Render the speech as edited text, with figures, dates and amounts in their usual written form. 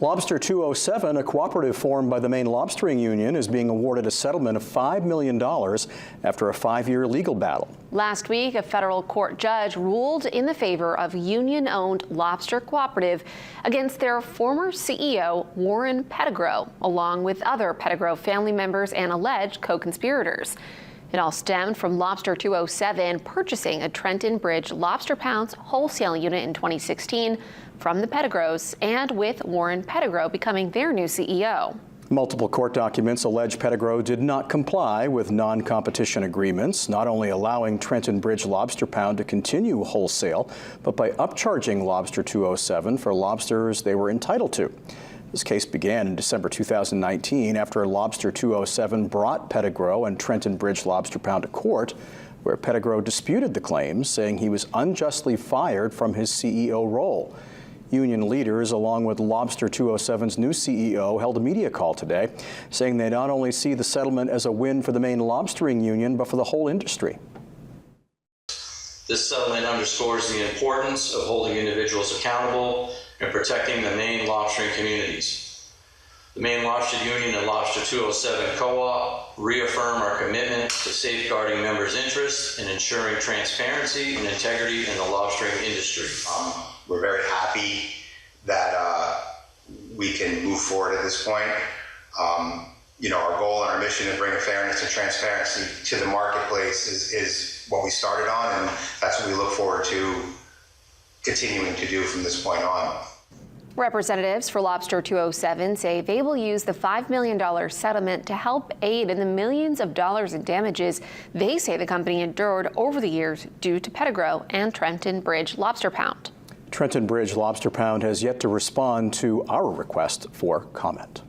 Lobster 207, a cooperative formed by the Maine Lobstering Union, is being awarded a settlement of $5 million after a 5-year legal battle. Last week, a federal court judge ruled in the favor of union-owned Lobster Cooperative against their former CEO, Warren Pettigrew, along with other Pettigrew family members and alleged co-conspirators. It all stemmed from Lobster 207 purchasing a Trenton Bridge lobster pounds wholesale unit in 2016 from the Pettigrews, and with Warren Pettigrew becoming their new CEO. Multiple court documents allege Pettigrew did not comply with non-competition agreements, not only allowing Trenton Bridge lobster pound to continue wholesale, but by upcharging Lobster 207 for lobsters they were entitled to. This case began in December 2019 after Lobster 207 brought Pettigrew and Trenton Bridge lobster pound to court, where Pettigrew disputed the claims, saying he was unjustly fired from his CEO role. Union leaders, along with Lobster 207's new CEO, held a media call today, saying they not only see the settlement as a win for the Maine Lobstering Union, but for the whole industry. This settlement underscores the importance of holding individuals accountable and protecting the Maine lobstering communities. The Maine Lobstering Union and Lobster 207 Co-op reaffirm our commitment to safeguarding members' interests and ensuring transparency and integrity in the lobstering industry. We're very happy that we can move forward at this point. Our goal and our mission to bring fairness and transparency to the marketplace is what we started on, and that's what we look forward to continuing to do from this point on. Representatives for Lobster 207 say they will use the $5 million settlement to help aid in the millions of dollars in damages they say the company endured over the years due to Pettigrew and Trenton Bridge lobster pound. Trenton Bridge lobster pound has yet to respond to our request for comment.